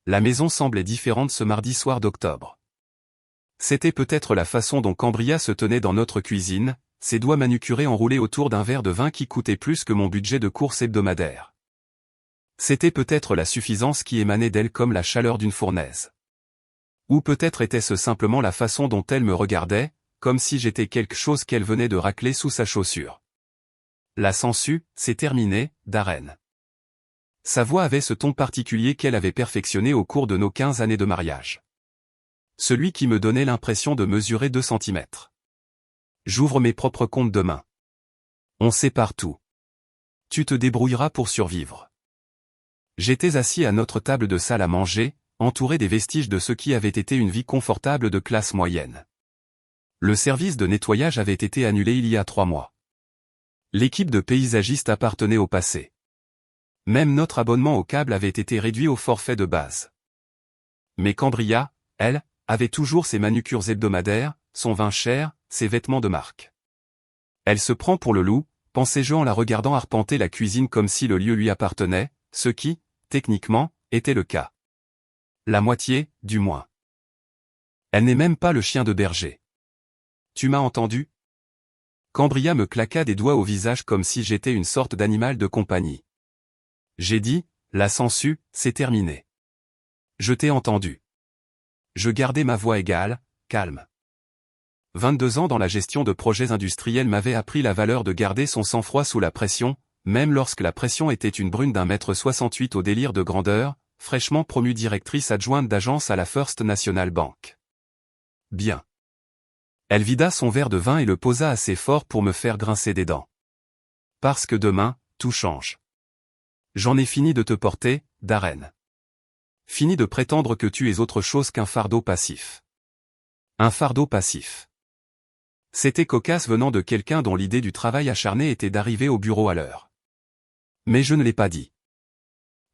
La maison semblait différente ce mardi soir d'octobre. C'était peut-être la façon dont Cambria se tenait dans notre cuisine, ses doigts manucurés enroulés autour d'un verre de vin qui coûtait plus que mon budget de course hebdomadaire. C'était peut-être la suffisance qui émanait d'elle comme la chaleur d'une fournaise. Ou peut-être était-ce simplement la façon dont elle me regardait, comme si j'étais quelque chose qu'elle venait de racler sous sa chaussure. La sangsue, c'est terminé, Darren. Sa voix avait ce ton particulier qu'elle avait perfectionné au cours de nos 15 années de mariage. Celui qui me donnait l'impression de mesurer 2 centimètres. J'ouvre mes propres comptes demain. On sait partout. Tu te débrouilleras pour survivre. J'étais assis à notre table de salle à manger, entouré des vestiges de ce qui avait été une vie confortable de classe moyenne. Le service de nettoyage avait été annulé il y a 3 mois. L'équipe de paysagistes appartenait au passé. Même notre abonnement au câble avait été réduit au forfait de base. Mais Cambria, elle, avait toujours ses manucures hebdomadaires, son vin cher, ses vêtements de marque. Elle se prend pour le loup, pensais-je en la regardant arpenter la cuisine comme si le lieu lui appartenait, ce qui, techniquement, était le cas. La moitié, du moins. Elle n'est même pas le chien de berger. Tu m'as entendu? Cambria me claqua des doigts au visage comme si j'étais une sorte d'animal de compagnie. J'ai dit, la sangsue, c'est terminé. Je t'ai entendu. Je gardais ma voix égale, calme. 22 ans dans la gestion de projets industriels m'avaient appris la valeur de garder son sang-froid sous la pression, même lorsque la pression était une brune d'1,68 m au délire de grandeur, fraîchement promue directrice adjointe d'agence à la First National Bank. Bien. Elle vida son verre de vin et le posa assez fort pour me faire grincer des dents. Parce que demain, tout change. J'en ai fini de te porter, Darren. Fini de prétendre que tu es autre chose qu'un fardeau passif. Un fardeau passif. C'était cocasse venant de quelqu'un dont l'idée du travail acharné était d'arriver au bureau à l'heure. Mais je ne l'ai pas dit.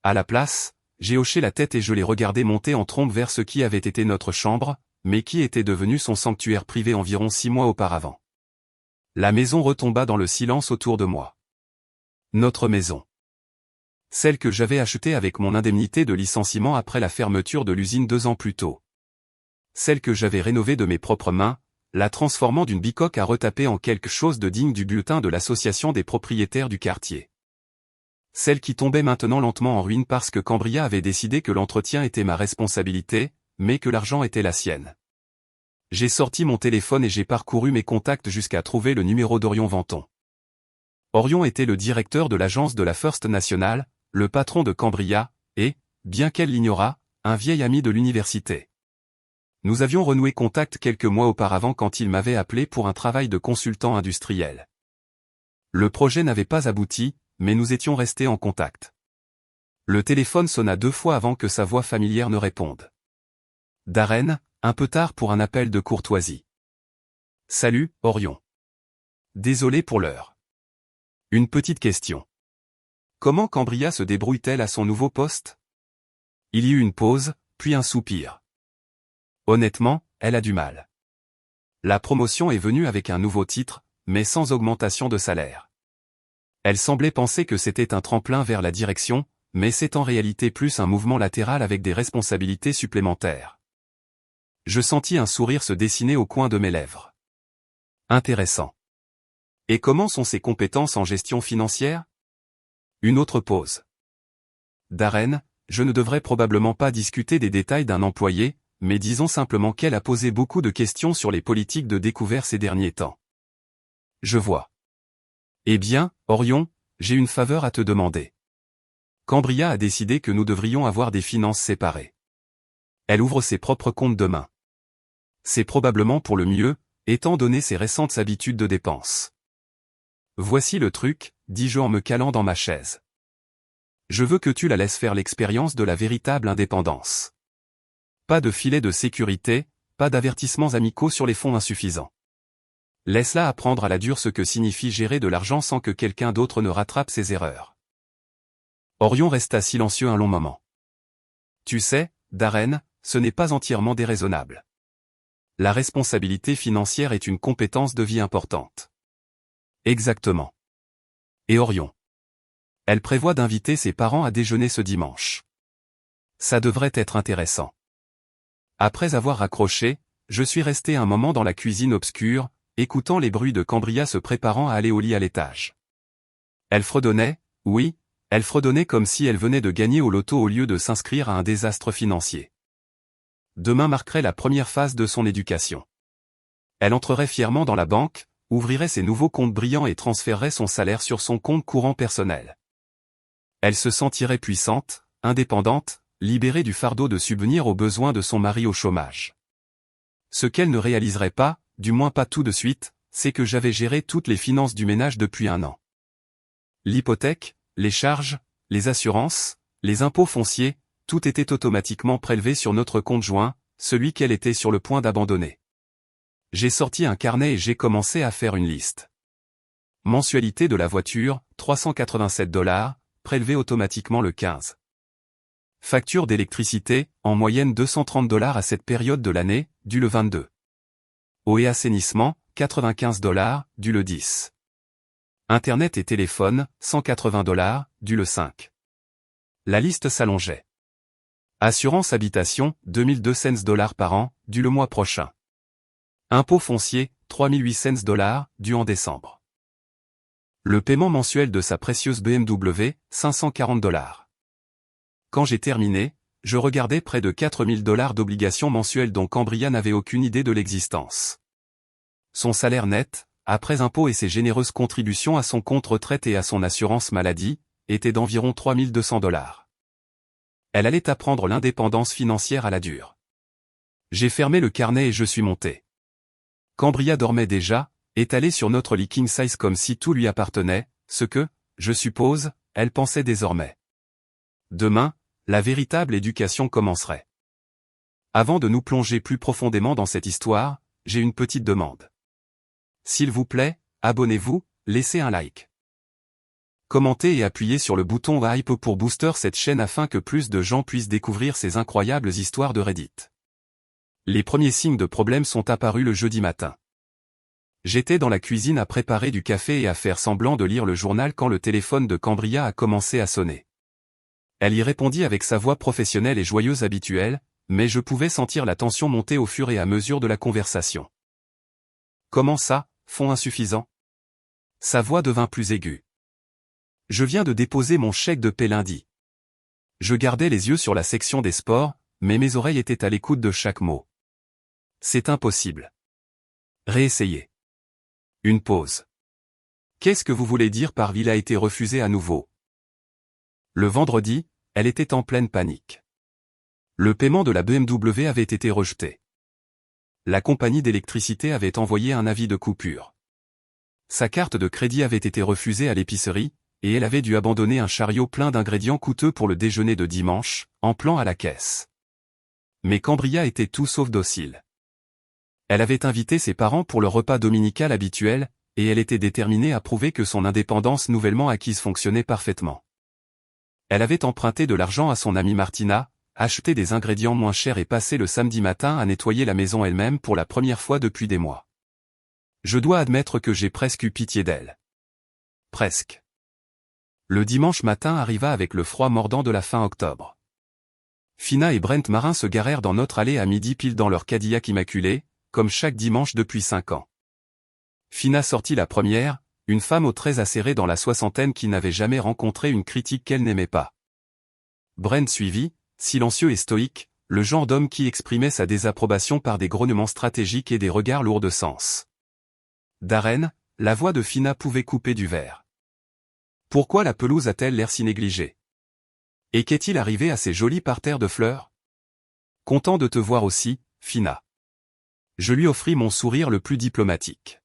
À la place, j'ai hoché la tête et je l'ai regardé monter en trombe vers ce qui avait été notre chambre, mais qui était devenu son sanctuaire privé environ 6 mois auparavant. La maison retomba dans le silence autour de moi. Notre maison. Celle que j'avais achetée avec mon indemnité de licenciement après la fermeture de l'usine 2 ans plus tôt. Celle que j'avais rénovée de mes propres mains, la transformant d'une bicoque à retaper en quelque chose de digne du bulletin de l'association des propriétaires du quartier. Celle qui tombait maintenant lentement en ruine parce que Cambria avait décidé que l'entretien était ma responsabilité, mais que l'argent était la sienne. J'ai sorti mon téléphone et j'ai parcouru mes contacts jusqu'à trouver le numéro d'Orion Venton. Orion était le directeur de l'agence de la First National, le patron de Cambria, et, bien qu'elle l'ignorât, un vieil ami de l'université. Nous avions renoué contact quelques mois auparavant quand il m'avait appelé pour un travail de consultant industriel. Le projet n'avait pas abouti, mais nous étions restés en contact. Le téléphone sonna 2 fois avant que sa voix familière ne réponde. Darren, un peu tard pour un appel de courtoisie. Salut, Orion. Désolé pour l'heure. Une petite question. Comment Cambria se débrouille-t-elle à son nouveau poste? Il y eut une pause, puis un soupir. Honnêtement, elle a du mal. La promotion est venue avec un nouveau titre, mais sans augmentation de salaire. Elle semblait penser que c'était un tremplin vers la direction, mais c'est en réalité plus un mouvement latéral avec des responsabilités supplémentaires. Je sentis un sourire se dessiner au coin de mes lèvres. Intéressant. Et comment sont ses compétences en gestion financière? Une autre pause. Darren, je ne devrais probablement pas discuter des détails d'un employé, mais disons simplement qu'elle a posé beaucoup de questions sur les politiques de découvert ces derniers temps. Je vois. Eh bien, Orion, j'ai une faveur à te demander. Cambria a décidé que nous devrions avoir des finances séparées. Elle ouvre ses propres comptes demain. C'est probablement pour le mieux, étant donné ses récentes habitudes de dépenses. Voici le truc, dis-je en me calant dans ma chaise. Je veux que tu la laisses faire l'expérience de la véritable indépendance. Pas de filet de sécurité, pas d'avertissements amicaux sur les fonds insuffisants. Laisse-la apprendre à la dure ce que signifie gérer de l'argent sans que quelqu'un d'autre ne rattrape ses erreurs. Orion resta silencieux un long moment. Tu sais, Darren, ce n'est pas entièrement déraisonnable. La responsabilité financière est une compétence de vie importante. Exactement. Et Orion. Elle prévoit d'inviter ses parents à déjeuner ce dimanche. Ça devrait être intéressant. Après avoir raccroché, je suis resté un moment dans la cuisine obscure, écoutant les bruits de Cambria se préparant à aller au lit à l'étage. Elle fredonnait, oui, elle fredonnait comme si elle venait de gagner au loto au lieu de s'inscrire à un désastre financier. Demain marquerait la première phase de son éducation. Elle entrerait fièrement dans la banque, ouvrirait ses nouveaux comptes brillants et transférerait son salaire sur son compte courant personnel. Elle se sentirait puissante, indépendante, libérée du fardeau de subvenir aux besoins de son mari au chômage. Ce qu'elle ne réaliserait pas, du moins pas tout de suite, c'est que j'avais géré toutes les finances du ménage depuis un an. L'hypothèque, les charges, les assurances, les impôts fonciers, tout était automatiquement prélevé sur notre compte joint, celui qu'elle était sur le point d'abandonner. J'ai sorti un carnet et j'ai commencé à faire une liste. Mensualité de la voiture, $387, prélevé automatiquement le 15. Facture d'électricité, en moyenne $230 à cette période de l'année, dû le 22. Eau et assainissement, $95, dû le 10. Internet et téléphone, $180, dû le 5. La liste s'allongeait. Assurance habitation, $2200 par an, dû le mois prochain. Impôt foncier, $3800, dû en décembre. Le paiement mensuel de sa précieuse BMW, $540. Quand j'ai terminé, je regardais près de $4000 d'obligations mensuelles dont Cambria n'avait aucune idée de l'existence. Son salaire net, après impôts et ses généreuses contributions à son compte retraite et à son assurance maladie, était d'environ $3200. Elle allait apprendre l'indépendance financière à la dure. J'ai fermé le carnet et je suis monté. Cambria dormait déjà, étalée sur notre lit king size comme si tout lui appartenait, ce que, je suppose, elle pensait désormais. Demain, la véritable éducation commencerait. Avant de nous plonger plus profondément dans cette histoire, j'ai une petite demande. S'il vous plaît, abonnez-vous, laissez un like. Commentez et appuyez sur le bouton hype pour booster cette chaîne afin que plus de gens puissent découvrir ces incroyables histoires de Reddit. Les premiers signes de problème sont apparus le jeudi matin. J'étais dans la cuisine à préparer du café et à faire semblant de lire le journal quand le téléphone de Cambria a commencé à sonner. Elle y répondit avec sa voix professionnelle et joyeuse habituelle, mais je pouvais sentir la tension monter au fur et à mesure de la conversation. « Comment ça, fonds insuffisant ?» Sa voix devint plus aiguë. « Je viens de déposer mon chèque de paie lundi. » Je gardais les yeux sur la section des sports, mais mes oreilles étaient à l'écoute de chaque mot. « C'est impossible. » Réessayez. Une pause. « Qu'est-ce que vous voulez dire par il a été refusé à nouveau ?» Le vendredi, elle était en pleine panique. Le paiement de la BMW avait été rejeté. La compagnie d'électricité avait envoyé un avis de coupure. Sa carte de crédit avait été refusée à l'épicerie, et elle avait dû abandonner un chariot plein d'ingrédients coûteux pour le déjeuner de dimanche, en plan à la caisse. Mais Cambria était tout sauf docile. Elle avait invité ses parents pour le repas dominical habituel, et elle était déterminée à prouver que son indépendance nouvellement acquise fonctionnait parfaitement. Elle avait emprunté de l'argent à son amie Martina, acheté des ingrédients moins chers et passé le samedi matin à nettoyer la maison elle-même pour la première fois depuis des mois. Je dois admettre que j'ai presque eu pitié d'elle. Presque. Le dimanche matin arriva avec le froid mordant de la fin octobre. Fina et Brent Marin se garèrent dans notre allée à midi pile dans leur Cadillac immaculé, comme chaque dimanche depuis 5 ans. Fina sortit la première, une femme aux traits acérés dans la soixantaine qui n'avait jamais rencontré une critique qu'elle n'aimait pas. Brent suivit, silencieux et stoïque, le genre d'homme qui exprimait sa désapprobation par des grognements stratégiques et des regards lourds de sens. Darren, la voix de Fina pouvait couper du verre. Pourquoi la pelouse a-t-elle l'air si négligée? Et qu'est-il arrivé à ces jolis parterres de fleurs? Content de te voir aussi, Fina. Je lui offris mon sourire le plus diplomatique.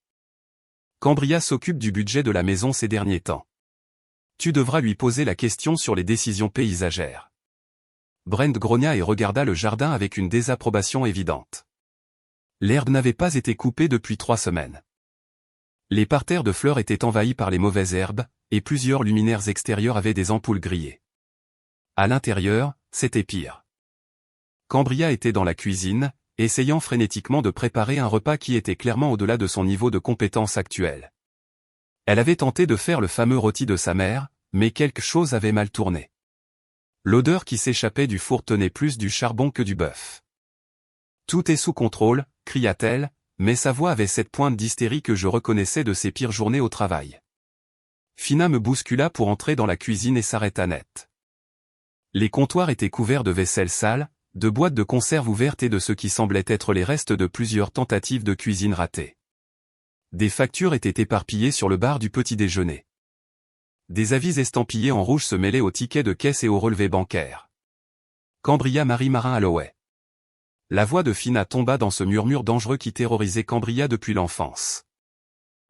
Cambria s'occupe du budget de la maison ces derniers temps. Tu devras lui poser la question sur les décisions paysagères. Brent grogna et regarda le jardin avec une désapprobation évidente. L'herbe n'avait pas été coupée depuis 3 semaines. Les parterres de fleurs étaient envahis par les mauvaises herbes, et plusieurs luminaires extérieurs avaient des ampoules grillées. À l'intérieur, c'était pire. Cambria était dans la cuisine, essayant frénétiquement de préparer un repas qui était clairement au-delà de son niveau de compétence actuel. Elle avait tenté de faire le fameux rôti de sa mère, mais quelque chose avait mal tourné. L'odeur qui s'échappait du four tenait plus du charbon que du bœuf. Tout est sous contrôle, cria-t-elle, mais sa voix avait cette pointe d'hystérie que je reconnaissais de ses pires journées au travail. Fina me bouscula pour entrer dans la cuisine et s'arrêta net. Les comptoirs étaient couverts de vaisselle sale, de boîtes de conserve ouvertes et de ce qui semblait être les restes de plusieurs tentatives de cuisine ratées. Des factures étaient éparpillées sur le bar du petit déjeuner. Des avis estampillés en rouge se mêlaient aux tickets de caisse et aux relevés bancaires. Cambria Marie Marin Alloway. La voix de Fina tomba dans ce murmure dangereux qui terrorisait Cambria depuis l'enfance.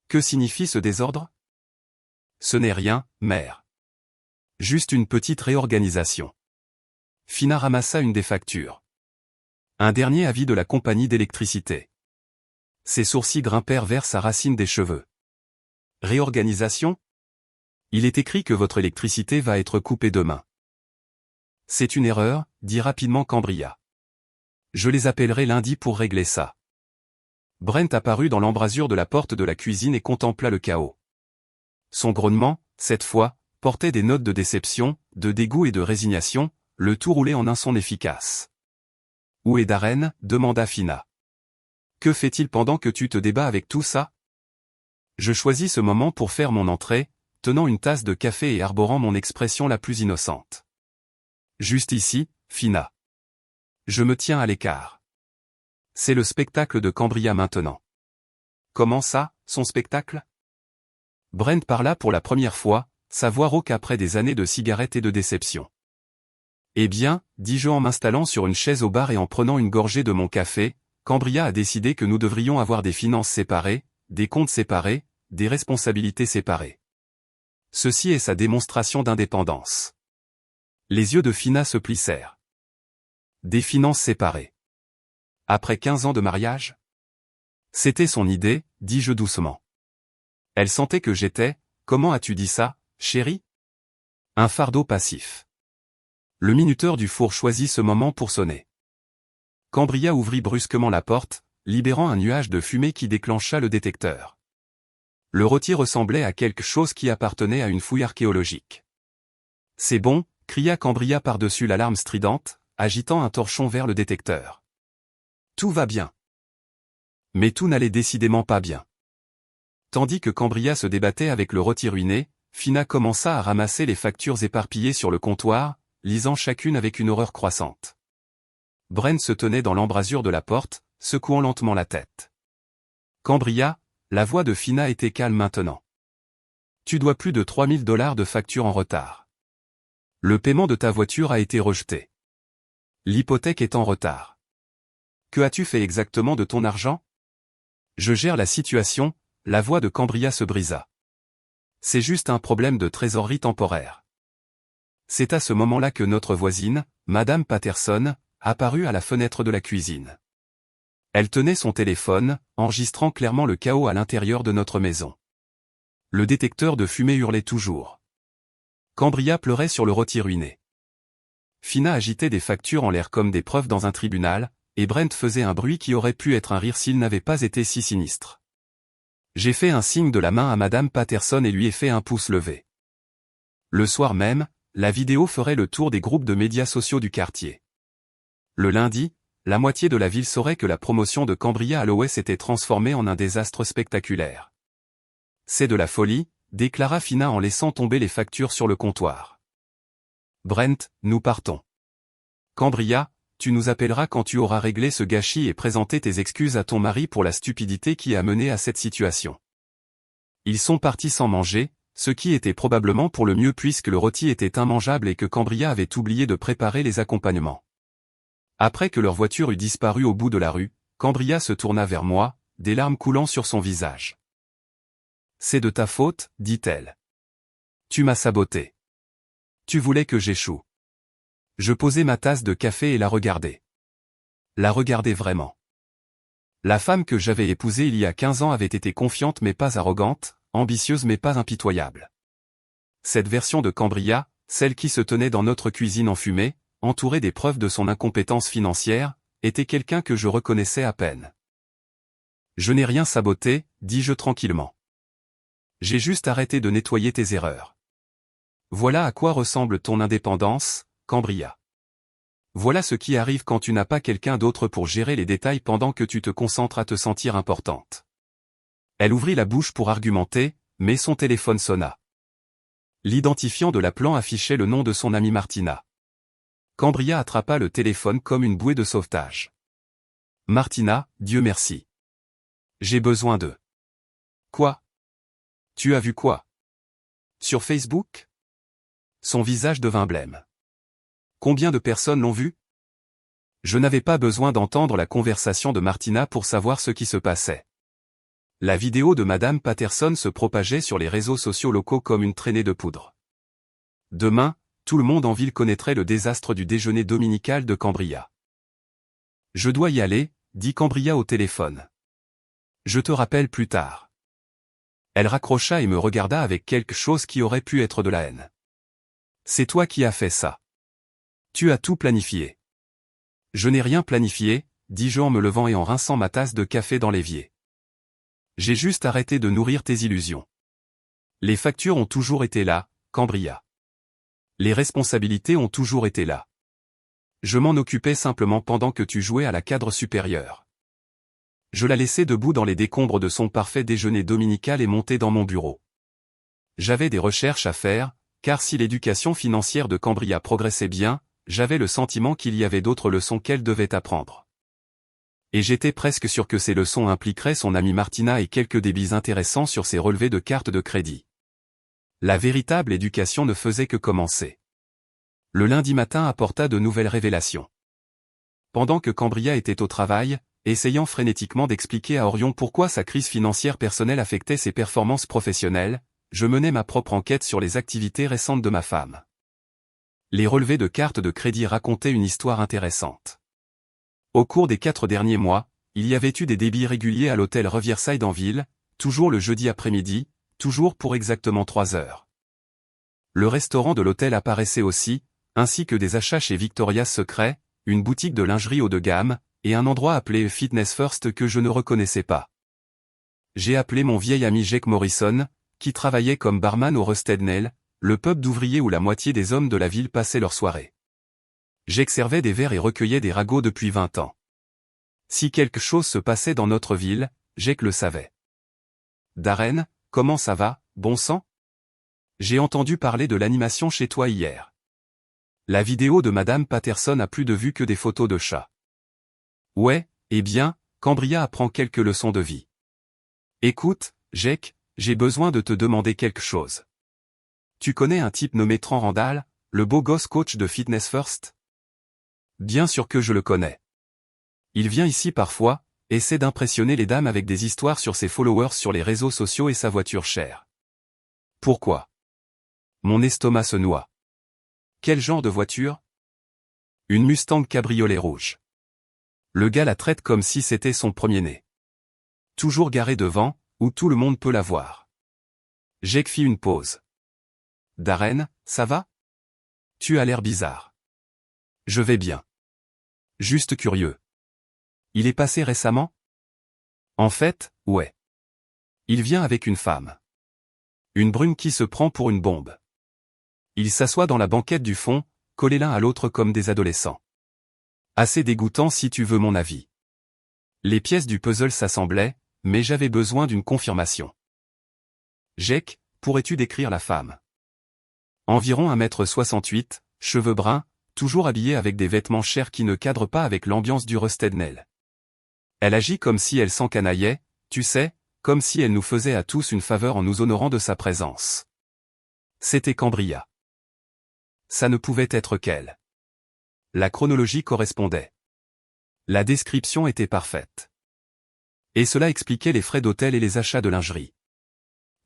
Que signifie ce désordre? Ce n'est rien, mère. Juste une petite réorganisation. Fina ramassa une des factures. Un dernier avis de la compagnie d'électricité. Ses sourcils grimpèrent vers sa racine des cheveux. Réorganisation? Il est écrit que votre électricité va être coupée demain. C'est une erreur, dit rapidement Cambria. Je les appellerai lundi pour régler ça. Brent apparut dans l'embrasure de la porte de la cuisine et contempla le chaos. Son grognement, cette fois, portait des notes de déception, de dégoût et de résignation, le tout roulé en un son efficace. « Où est Darren » demanda Fina. « Que fait-il pendant que tu te débats avec tout ça ?» Je choisis ce moment pour faire mon entrée, tenant une tasse de café et arborant mon expression la plus innocente. « Juste ici, Fina. Je me tiens à l'écart. C'est le spectacle de Cambria maintenant. » « Comment ça, son spectacle ?» Brent parla pour la première fois, sa voix rauque après des années de cigarettes et de déception. « Eh bien, dis-je en m'installant sur une chaise au bar et en prenant une gorgée de mon café, Cambria a décidé que nous devrions avoir des finances séparées, des comptes séparés, des responsabilités séparées. Ceci est sa démonstration d'indépendance. » Les yeux de Fina se plissèrent. Des finances séparées. Après 15 ans de mariage? C'était son idée, dis-je doucement. Elle sentait que j'étais, comment as-tu dit ça, chérie? Un fardeau passif. Le minuteur du four choisit ce moment pour sonner. Cambria ouvrit brusquement la porte, libérant un nuage de fumée qui déclencha le détecteur. Le rôti ressemblait à quelque chose qui appartenait à une fouille archéologique. « C'est bon », cria Cambria par-dessus l'alarme stridente, agitant un torchon vers le détecteur. « Tout va bien. » Mais tout n'allait décidément pas bien. Tandis que Cambria se débattait avec le rôti ruiné, Fina commença à ramasser les factures éparpillées sur le comptoir, lisant chacune avec une horreur croissante. Brent se tenait dans l'embrasure de la porte, secouant lentement la tête. « Cambria », la voix de Fina était calme maintenant. « Tu dois plus de $3000 de factures en retard. Le paiement de ta voiture a été rejeté. L'hypothèque est en retard. Que as-tu fait exactement de ton argent? Je gère la situation. » La voix de Cambria se brisa. C'est juste un problème de trésorerie temporaire. C'est à ce moment-là que notre voisine, Madame Patterson, apparut à la fenêtre de la cuisine. Elle tenait son téléphone, enregistrant clairement le chaos à l'intérieur de notre maison. Le détecteur de fumée hurlait toujours. Cambria pleurait sur le rôti ruiné. Fina agitait des factures en l'air comme des preuves dans un tribunal, et Brent faisait un bruit qui aurait pu être un rire s'il n'avait pas été si sinistre. J'ai fait un signe de la main à Madame Patterson et lui ai fait un pouce levé. Le soir même, la vidéo ferait le tour des groupes de médias sociaux du quartier. Le lundi, la moitié de la ville saurait que la promotion de Cambria Alloway s'était transformée en un désastre spectaculaire. C'est de la folie, déclara Fina en laissant tomber les factures sur le comptoir. Brent, nous partons. Cambria, tu nous appelleras quand tu auras réglé ce gâchis et présenté tes excuses à ton mari pour la stupidité qui a mené à cette situation. Ils sont partis sans manger, ce qui était probablement pour le mieux puisque le rôti était immangeable et que Cambria avait oublié de préparer les accompagnements. Après que leur voiture eut disparu au bout de la rue, Cambria se tourna vers moi, des larmes coulant sur son visage. « C'est de ta faute, dit-elle. Tu m'as saboté. Tu voulais que j'échoue. » Je posai ma tasse de café et la regardai. La regardai vraiment. La femme que j'avais épousée il y a 15 ans avait été confiante mais pas arrogante, ambitieuse mais pas impitoyable. Cette version de Cambria, celle qui se tenait dans notre cuisine enfumée, entourée des preuves de son incompétence financière, était quelqu'un que je reconnaissais à peine. Je n'ai rien saboté, dis-je tranquillement. J'ai juste arrêté de nettoyer tes erreurs. Voilà à quoi ressemble ton indépendance, Cambria. Voilà ce qui arrive quand tu n'as pas quelqu'un d'autre pour gérer les détails pendant que tu te concentres à te sentir importante. Elle ouvrit la bouche pour argumenter, mais son téléphone sonna. L'identifiant de l'appelant affichait le nom de son amie Martina. Cambria attrapa le téléphone comme une bouée de sauvetage. Martina, Dieu merci. J'ai besoin de... Quoi? Tu as vu quoi? Sur Facebook? Son visage devint blême. Combien de personnes l'ont vu? Je n'avais pas besoin d'entendre la conversation de Martina pour savoir ce qui se passait. La vidéo de Madame Patterson se propageait sur les réseaux sociaux locaux comme une traînée de poudre. Demain, tout le monde en ville connaîtrait le désastre du déjeuner dominical de Cambria. Je dois y aller, dit Cambria au téléphone. Je te rappelle plus tard. Elle raccrocha et me regarda avec quelque chose qui aurait pu être de la haine. C'est toi qui as fait ça. Tu as tout planifié. Je n'ai rien planifié, dis-je en me levant et en rinçant ma tasse de café dans l'évier. J'ai juste arrêté de nourrir tes illusions. Les factures ont toujours été là, Cambria. Les responsabilités ont toujours été là. Je m'en occupais simplement pendant que tu jouais à la cadre supérieure. Je la laissais debout dans les décombres de son parfait déjeuner dominical et montais dans mon bureau. J'avais des recherches à faire, car si l'éducation financière de Cambria progressait bien, j'avais le sentiment qu'il y avait d'autres leçons qu'elle devait apprendre. Et j'étais presque sûr que ces leçons impliqueraient son amie Martina et quelques débits intéressants sur ses relevés de cartes de crédit. La véritable éducation ne faisait que commencer. Le lundi matin apporta de nouvelles révélations. Pendant que Cambria était au travail, essayant frénétiquement d'expliquer à Orion pourquoi sa crise financière personnelle affectait ses performances professionnelles, je menais ma propre enquête sur les activités récentes de ma femme. Les relevés de cartes de crédit racontaient une histoire intéressante. Au cours des 4 derniers mois, il y avait eu des débits réguliers à l'hôtel Riverside en ville, toujours le jeudi après-midi, toujours pour exactement 3 heures. Le restaurant de l'hôtel apparaissait aussi, ainsi que des achats chez Victoria's Secret, une boutique de lingerie haut de gamme, et un endroit appelé Fitness First que je ne reconnaissais pas. J'ai appelé mon vieil ami Jake Morrison, qui travaillait comme barman au Rusted Nail, le pub d'ouvriers où la moitié des hommes de la ville passaient leur soirée. Jake servait des verres et recueillait des ragots depuis 20 ans. Si quelque chose se passait dans notre ville, Jake le savait. Darren, comment ça va, bon sang? J'ai entendu parler de l'animation chez toi hier. La vidéo de Madame Patterson a plus de vues que des photos de chats. Ouais, eh bien, Cambria apprend quelques leçons de vie. Écoute, Jake, j'ai besoin de te demander quelque chose. Tu connais un type nommé Tran Randall, le beau gosse coach de Fitness First? Bien sûr que je le connais. Il vient ici parfois, essaie d'impressionner les dames avec des histoires sur ses followers sur les réseaux sociaux et sa voiture chère. Pourquoi? Mon estomac se noie. Quel genre de voiture? Une Mustang cabriolet rouge. Le gars la traite comme si c'était son premier-né. Toujours garé devant, où tout le monde peut la voir. Jake fit une pause. Darren, ça va? Tu as l'air bizarre. Je vais bien. Juste curieux. Il est passé récemment? En fait, ouais. Il vient avec une femme. Une brune qui se prend pour une bombe. Ils s'assoient dans la banquette du fond, collés l'un à l'autre comme des adolescents. Assez dégoûtant si tu veux mon avis. Les pièces du puzzle s'assemblaient, mais j'avais besoin d'une confirmation. Jake, pourrais-tu décrire la femme? Environ 1m68, cheveux bruns, toujours habillée avec des vêtements chers qui ne cadrent pas avec l'ambiance du Rusted Nail. Elle agit comme si elle s'encanaillait, tu sais, comme si elle nous faisait à tous une faveur en nous honorant de sa présence. C'était Cambria. Ça ne pouvait être qu'elle. La chronologie correspondait. La description était parfaite. Et cela expliquait les frais d'hôtel et les achats de lingerie.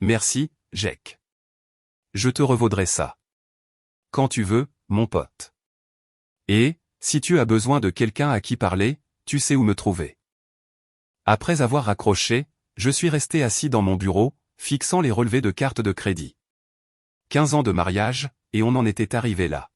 Merci, Jake. Je te revaudrai ça. Quand tu veux, mon pote. Et, si tu as besoin de quelqu'un à qui parler, tu sais où me trouver. Après avoir raccroché, je suis resté assis dans mon bureau, fixant les relevés de cartes de crédit. 15 ans de mariage, et on en était arrivé là.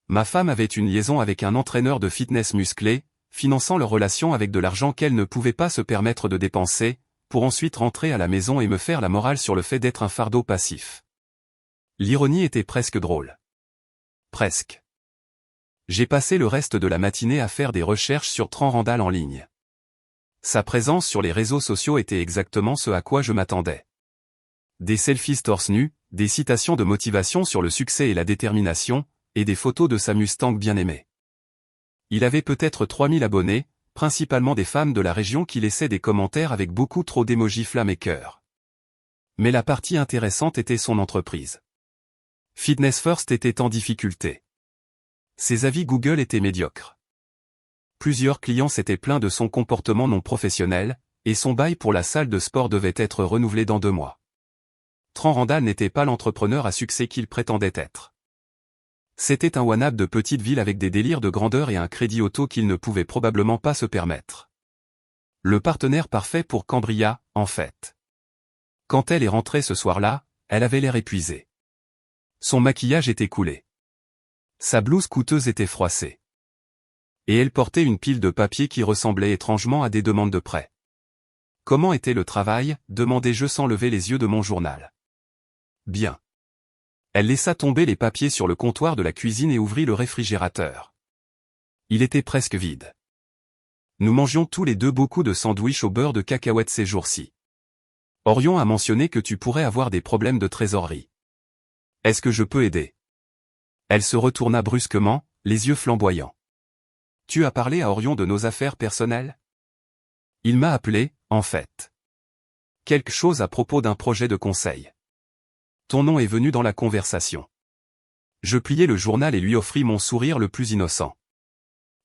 Ma femme avait une liaison avec un entraîneur de fitness musclé, finançant leur relation avec de l'argent qu'elle ne pouvait pas se permettre de dépenser, pour ensuite rentrer à la maison et me faire la morale sur le fait d'être un fardeau passif. L'ironie était presque drôle. Presque. J'ai passé le reste de la matinée à faire des recherches sur Tran Randall en ligne. Sa présence sur les réseaux sociaux était exactement ce à quoi je m'attendais. Des selfies torse nu, des citations de motivation sur le succès et la détermination, et des photos de sa Mustang bien-aimée. Il avait peut-être 3000 abonnés, principalement des femmes de la région qui laissaient des commentaires avec beaucoup trop d'émojis flammes et cœurs. Mais la partie intéressante était son entreprise. Fitness First était en difficulté. Ses avis Google étaient médiocres. Plusieurs clients s'étaient plaints de son comportement non professionnel, et son bail pour la salle de sport devait être renouvelé dans 2 mois. Tran Randall n'était pas l'entrepreneur à succès qu'il prétendait être. C'était un wannabe de petite ville avec des délires de grandeur et un crédit auto qu'il ne pouvait probablement pas se permettre. Le partenaire parfait pour Cambria, en fait. Quand elle est rentrée ce soir-là, elle avait l'air épuisée. Son maquillage était coulé. Sa blouse coûteuse était froissée. Et elle portait une pile de papier qui ressemblait étrangement à des demandes de prêt. Comment était le travail, demandai-je sans lever les yeux de mon journal. Bien. Elle laissa tomber les papiers sur le comptoir de la cuisine et ouvrit le réfrigérateur. Il était presque vide. Nous mangions tous les deux beaucoup de sandwichs au beurre de cacahuètes ces jours-ci. Orion a mentionné que tu pourrais avoir des problèmes de trésorerie. Est-ce que je peux aider? Elle se retourna brusquement, les yeux flamboyants. Tu as parlé à Orion de nos affaires personnelles? Il m'a appelé, en fait. Quelque chose à propos d'un projet de conseil. Ton nom est venu dans la conversation. Je pliai le journal et lui offris mon sourire le plus innocent.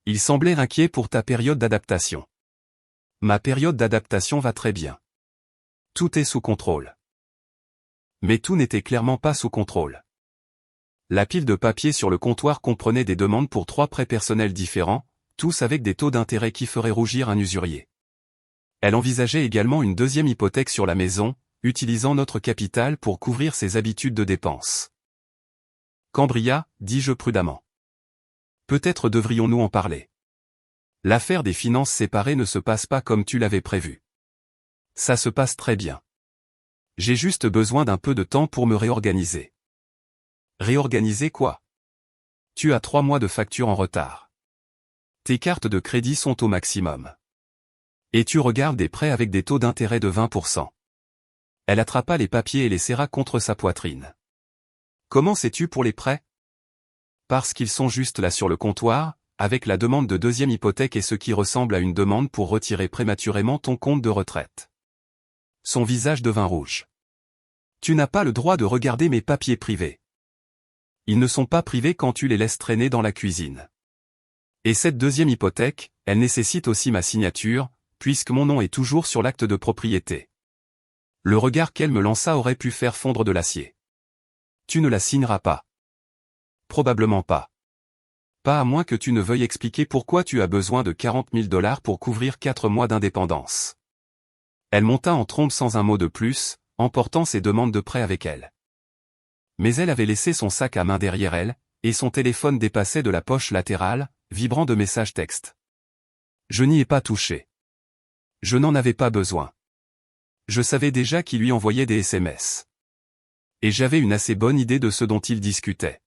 Il semblait inquiet pour ta période d'adaptation. Ma période d'adaptation va très bien. Tout est sous contrôle. Mais tout n'était clairement pas sous contrôle. La pile de papier sur le comptoir comprenait des demandes pour 3 prêts personnels différents, tous avec des taux d'intérêt qui feraient rougir un usurier. Elle envisageait également une 2e hypothèque sur la maison, utilisant notre capital pour couvrir ses habitudes de dépenses. Cambria, dis-je prudemment. Peut-être devrions-nous en parler. L'affaire des finances séparées ne se passe pas comme tu l'avais prévu. Ça se passe très bien. J'ai juste besoin d'un peu de temps pour me réorganiser. Réorganiser quoi? Tu as 3 mois de facture en retard. Tes cartes de crédit sont au maximum. Et tu regardes des prêts avec des taux d'intérêt de 20%. Elle attrapa les papiers et les serra contre sa poitrine. Comment sais-tu pour les prêts? Parce qu'ils sont juste là sur le comptoir, avec la demande de 2e hypothèque et ce qui ressemble à une demande pour retirer prématurément ton compte de retraite. Son visage devint rouge. Tu n'as pas le droit de regarder mes papiers privés. Ils ne sont pas privés quand tu les laisses traîner dans la cuisine. Et cette 2e hypothèque, elle nécessite aussi ma signature, puisque mon nom est toujours sur l'acte de propriété. Le regard qu'elle me lança aurait pu faire fondre de l'acier. Tu ne la signeras pas. Probablement pas. Pas à moins que tu ne veuilles expliquer pourquoi tu as besoin de 40 000 $ pour couvrir 4 mois d'indépendance. Elle monta en trombe sans un mot de plus, emportant ses demandes de prêt avec elle. Mais elle avait laissé son sac à main derrière elle, et son téléphone dépassait de la poche latérale, vibrant de messages textes. Je n'y ai pas touché. Je n'en avais pas besoin. Je savais déjà qu'il lui envoyait des SMS. Et j'avais une assez bonne idée de ce dont il discutait.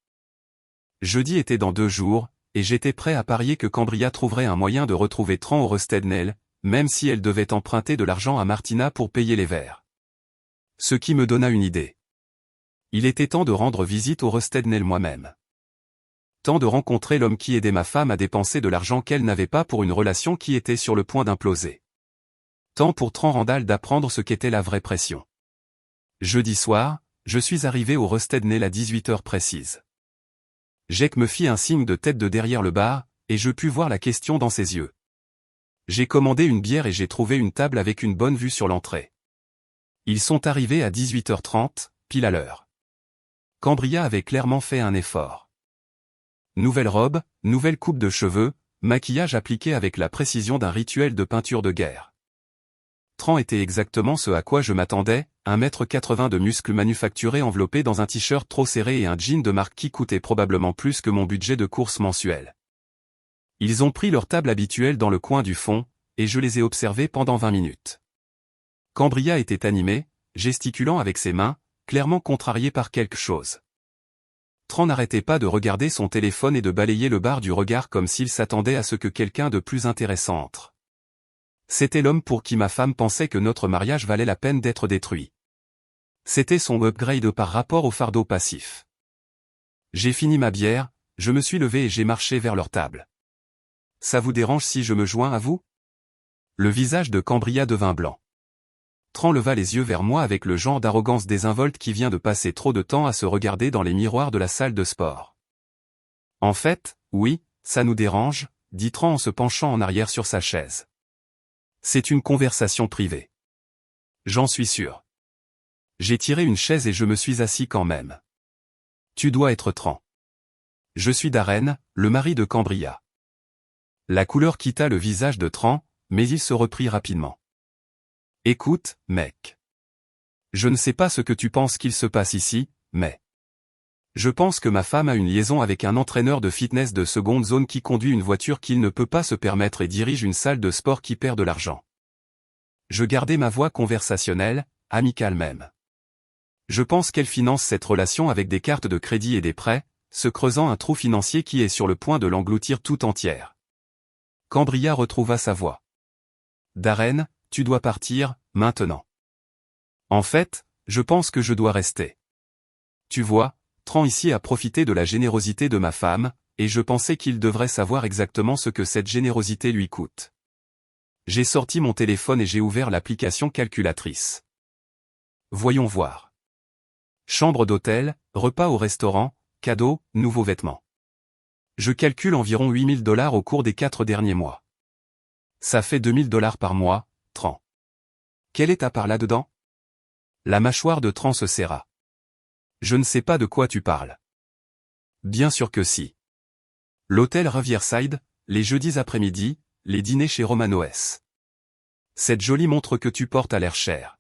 Jeudi était dans 2 jours, et j'étais prêt à parier que Cambria trouverait un moyen de retrouver Tran au Rustednell, même si elle devait emprunter de l'argent à Martina pour payer les verres. Ce qui me donna une idée. Il était temps de rendre visite au Rustednell moi-même. Temps de rencontrer l'homme qui aidait ma femme à dépenser de l'argent qu'elle n'avait pas pour une relation qui était sur le point d'imploser. Temps pour Tran Randall d'apprendre ce qu'était la vraie pression. Jeudi soir, je suis arrivé au Rustednell à 18h précise. Jake me fit un signe de tête de derrière le bar, et je pus voir la question dans ses yeux. J'ai commandé une bière et j'ai trouvé une table avec une bonne vue sur l'entrée. Ils sont arrivés à 18h30, pile à l'heure. Cambria avait clairement fait un effort. Nouvelle robe, nouvelle coupe de cheveux, maquillage appliqué avec la précision d'un rituel de peinture de guerre. Tran était exactement ce à quoi je m'attendais, 1,80 m de muscles manufacturés enveloppés dans un t-shirt trop serré et un jean de marque qui coûtait probablement plus que mon budget de course mensuel. Ils ont pris leur table habituelle dans le coin du fond, et je les ai observés pendant 20 minutes. Cambria était animé, gesticulant avec ses mains, clairement contrarié par quelque chose. Tran n'arrêtait pas de regarder son téléphone et de balayer le bar du regard comme s'il s'attendait à ce que quelqu'un de plus intéressant entre. C'était l'homme pour qui ma femme pensait que notre mariage valait la peine d'être détruit. C'était son upgrade par rapport au fardeau passif. J'ai fini ma bière, je me suis levé et j'ai marché vers leur table. Ça vous dérange si je me joins à vous? Le visage de Cambria devint blanc. Tran leva les yeux vers moi avec le genre d'arrogance désinvolte qui vient de passer trop de temps à se regarder dans les miroirs de la salle de sport. En fait, oui, ça nous dérange, dit Tran en se penchant en arrière sur sa chaise. C'est une conversation privée. J'en suis sûr. J'ai tiré une chaise et je me suis assis quand même. Tu dois être Tran. Je suis Darren, le mari de Cambria. La couleur quitta le visage de Tran, mais il se reprit rapidement. Écoute, mec. Je ne sais pas ce que tu penses qu'il se passe ici, mais... Je pense que ma femme a une liaison avec un entraîneur de fitness de seconde zone qui conduit une voiture qu'il ne peut pas se permettre et dirige une salle de sport qui perd de l'argent. Je gardai ma voix conversationnelle, amicale même. Je pense qu'elle finance cette relation avec des cartes de crédit et des prêts, se creusant un trou financier qui est sur le point de l'engloutir tout entière. Cambria retrouva sa voix. Darren, tu dois partir, maintenant. En fait, je pense que je dois rester. Tu vois, Tran ici a profité de la générosité de ma femme, et je pensais qu'il devrait savoir exactement ce que cette générosité lui coûte. J'ai sorti mon téléphone et j'ai ouvert l'application calculatrice. Voyons voir. Chambre d'hôtel, repas au restaurant, cadeaux, nouveaux vêtements. Je calcule environ $8 000 au cours des 4 derniers mois. Ça fait $2 000 par mois, Tran. Quelle est ta part là-dedans? La mâchoire de Tran se serra. Je ne sais pas de quoi tu parles. Bien sûr que si. L'hôtel Riverside, les jeudis après-midi, les dîners chez Romanoes. Cette jolie montre que tu portes a l'air chère.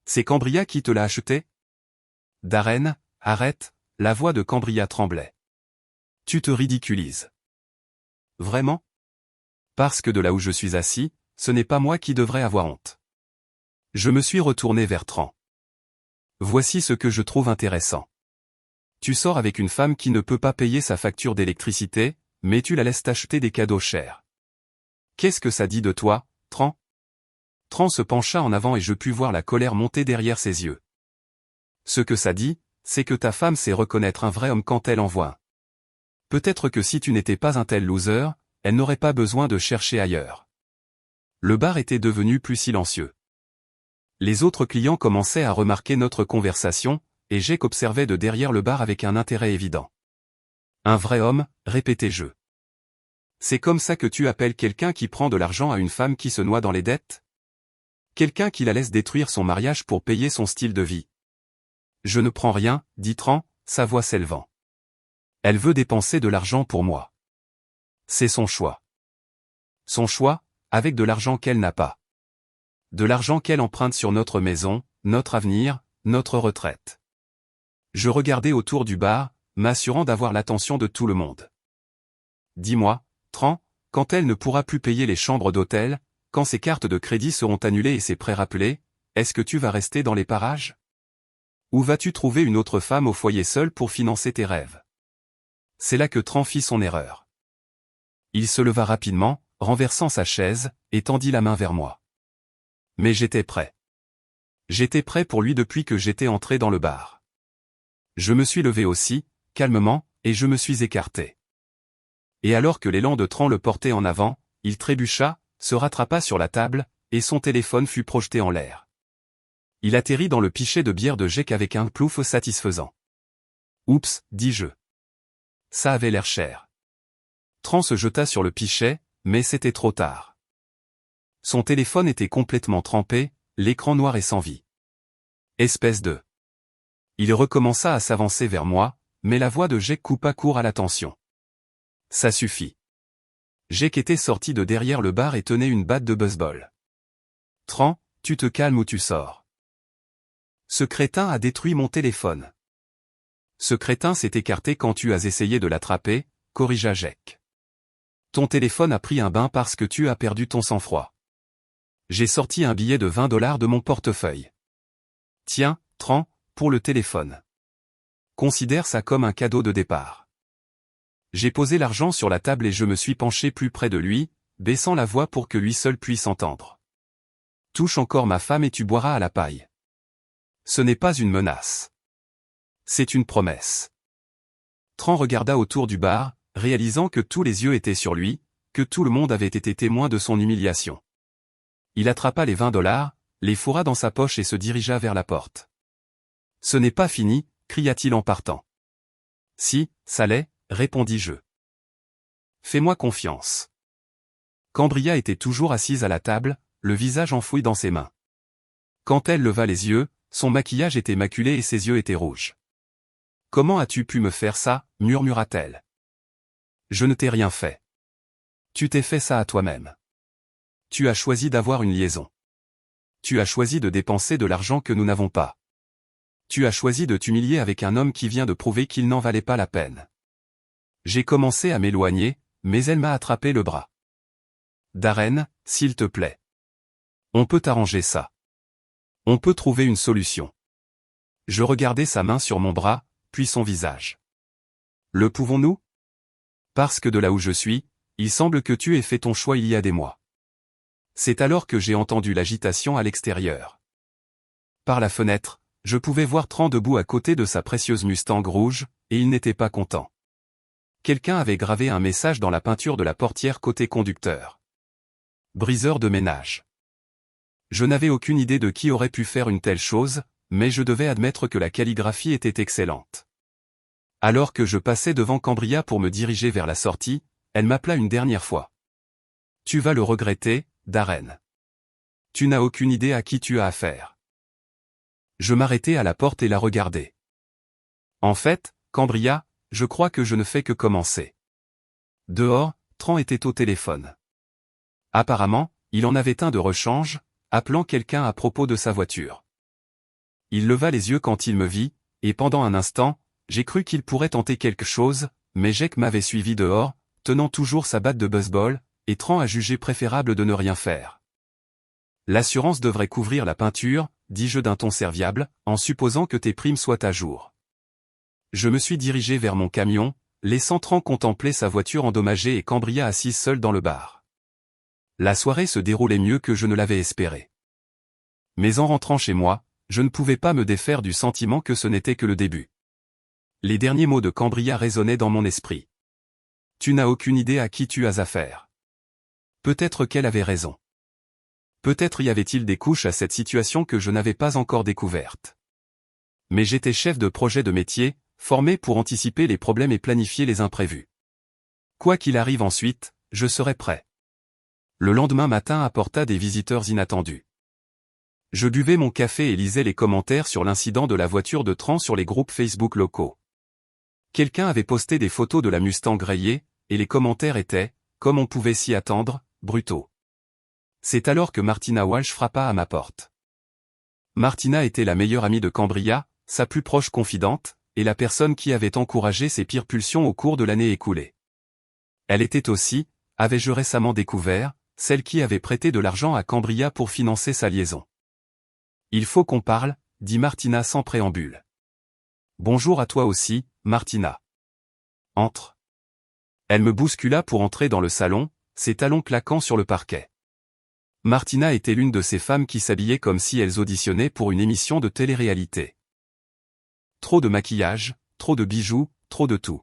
C'est Cambria qui te l'a achetée? Darren, arrête, la voix de Cambria tremblait. Tu te ridiculises. Vraiment? Parce que de là où je suis assis, ce n'est pas moi qui devrais avoir honte. Je me suis retourné vers Tran. Voici ce que je trouve intéressant. Tu sors avec une femme qui ne peut pas payer sa facture d'électricité, mais tu la laisses t'acheter des cadeaux chers. Qu'est-ce que ça dit de toi, Tran? Tran se pencha en avant et je pus voir la colère monter derrière ses yeux. Ce que ça dit, c'est que ta femme sait reconnaître un vrai homme quand elle en voit un. Peut-être que si tu n'étais pas un tel loser, elle n'aurait pas besoin de chercher ailleurs. Le bar était devenu plus silencieux. Les autres clients commençaient à remarquer notre conversation, et Jake observait de derrière le bar avec un intérêt évident. Un vrai homme, répétai-je. C'est comme ça que tu appelles quelqu'un qui prend de l'argent à une femme qui se noie dans les dettes? Quelqu'un qui la laisse détruire son mariage pour payer son style de vie. Je ne prends rien, dit Tran, sa voix s'élevant. Elle veut dépenser de l'argent pour moi. C'est son choix. Son choix, avec de l'argent qu'elle n'a pas. De l'argent qu'elle emprunte sur notre maison, notre avenir, notre retraite. Je regardais autour du bar, m'assurant d'avoir l'attention de tout le monde. Dis-moi, Tran, quand elle ne pourra plus payer les chambres d'hôtel, quand ses cartes de crédit seront annulées et ses prêts rappelés, est-ce que tu vas rester dans les parages? Ou vas-tu trouver une autre femme au foyer seule pour financer tes rêves? C'est là que Tran fit son erreur. Il se leva rapidement, renversant sa chaise, et tendit la main vers moi. Mais j'étais prêt. J'étais prêt pour lui depuis que j'étais entré dans le bar. Je me suis levé aussi, calmement, et je me suis écarté. Et alors que l'élan de Tran le portait en avant, il trébucha, se rattrapa sur la table, et son téléphone fut projeté en l'air. Il atterrit dans le pichet de bière de Jake avec un plouf satisfaisant. Oups, dis-je. Ça avait l'air cher. Tran se jeta sur le pichet, mais c'était trop tard. Son téléphone était complètement trempé, l'écran noir et sans vie. Espèce de... Il recommença à s'avancer vers moi, mais la voix de Jake coupa court à l'attention. Ça suffit. Jake était sorti de derrière le bar et tenait une batte de baseball. Tran, tu te calmes ou tu sors. Ce crétin a détruit mon téléphone. Ce crétin s'est écarté quand tu as essayé de l'attraper, corrigea Jake. Ton téléphone a pris un bain parce que tu as perdu ton sang-froid. J'ai sorti un billet de $20 de mon portefeuille. Tiens, Tran, pour le téléphone. considère ça comme un cadeau de départ. J'ai posé l'argent sur la table et je me suis penché plus près de lui, baissant la voix pour que lui seul puisse entendre. Touche encore ma femme et tu boiras à la paille. Ce n'est pas une menace. C'est une promesse. Tran regarda autour du bar, réalisant que tous les yeux étaient sur lui, que tout le monde avait été témoin de son humiliation. Il attrapa les $20, les fourra dans sa poche et se dirigea vers la porte. Ce n'est pas fini, cria-t-il en partant. Si, ça l'est, répondis-je. Fais-moi confiance. Cambria était toujours assise à la table, le visage enfoui dans ses mains. Quand elle leva les yeux, son maquillage était maculé et ses yeux étaient rouges. Comment as-tu pu me faire ça, murmura-t-elle. Je ne t'ai rien fait. Tu t'es fait ça à toi-même. Tu as choisi d'avoir une liaison. Tu as choisi de dépenser de l'argent que nous n'avons pas. Tu as choisi de t'humilier avec un homme qui vient de prouver qu'il n'en valait pas la peine. J'ai commencé à m'éloigner, mais elle m'a attrapé le bras. Darren, s'il te plaît. On peut arranger ça. On peut trouver une solution. Je regardai sa main sur mon bras, puis son visage. Le pouvons-nous? Parce que de là où je suis, il semble que tu aies fait ton choix il y a des mois. C'est alors que j'ai entendu l'agitation à l'extérieur. Par la fenêtre, je pouvais voir Tran debout à côté de sa précieuse Mustang rouge, et il n'était pas content. Quelqu'un avait gravé un message dans la peinture de la portière côté conducteur. Briseur de ménage. Je n'avais aucune idée de qui aurait pu faire une telle chose, mais je devais admettre que la calligraphie était excellente. Alors que je passais devant Cambria pour me diriger vers la sortie, elle m'appela une dernière fois. Tu vas le regretter, Darren. Tu n'as aucune idée à qui tu as affaire. Je m'arrêtai à la porte et la regardai. En fait, Cambria, je crois que je ne fais que commencer. Dehors, Tran était au téléphone. Apparemment, il en avait un de rechange, appelant quelqu'un à propos de sa voiture. Il leva les yeux quand il me vit, et pendant un instant, j'ai cru qu'il pourrait tenter quelque chose, mais Jake m'avait suivi dehors, tenant toujours sa batte de baseball, et Tran a jugé préférable de ne rien faire. L'assurance devrait couvrir la peinture, dis-je d'un ton serviable, en supposant que tes primes soient à jour. Je me suis dirigé vers mon camion, laissant Tran contempler sa voiture endommagée et Cambria assise seule dans le bar. La soirée se déroulait mieux que je ne l'avais espéré. Mais en rentrant chez moi, je ne pouvais pas me défaire du sentiment que ce n'était que le début. Les derniers mots de Cambria résonnaient dans mon esprit. Tu n'as aucune idée à qui tu as affaire. Peut-être qu'elle avait raison. Peut-être y avait-il des couches à cette situation que je n'avais pas encore découvertes. Mais j'étais chef de projet de métier, formé pour anticiper les problèmes et planifier les imprévus. Quoi qu'il arrive ensuite, je serai prêt. Le lendemain matin apporta des visiteurs inattendus. Je buvais mon café et lisais les commentaires sur l'incident de la voiture de Tran sur les groupes Facebook locaux. Quelqu'un avait posté des photos de la Mustang rayée, et les commentaires étaient, comme on pouvait s'y attendre, brutaux. C'est alors que Martina Walsh frappa à ma porte. Martina était la meilleure amie de Cambria, sa plus proche confidente, et la personne qui avait encouragé ses pires pulsions au cours de l'année écoulée. Elle était aussi, avais-je récemment découvert, celle qui avait prêté de l'argent à Cambria pour financer sa liaison. Il faut qu'on parle, dit Martina sans préambule. Bonjour à toi aussi, Martina. Entre. Elle me bouscula pour entrer dans le salon, ses talons claquant sur le parquet. Martina était l'une de ces femmes qui s'habillaient comme si elles auditionnaient pour une émission de télé-réalité. Trop de maquillage, trop de bijoux, trop de tout.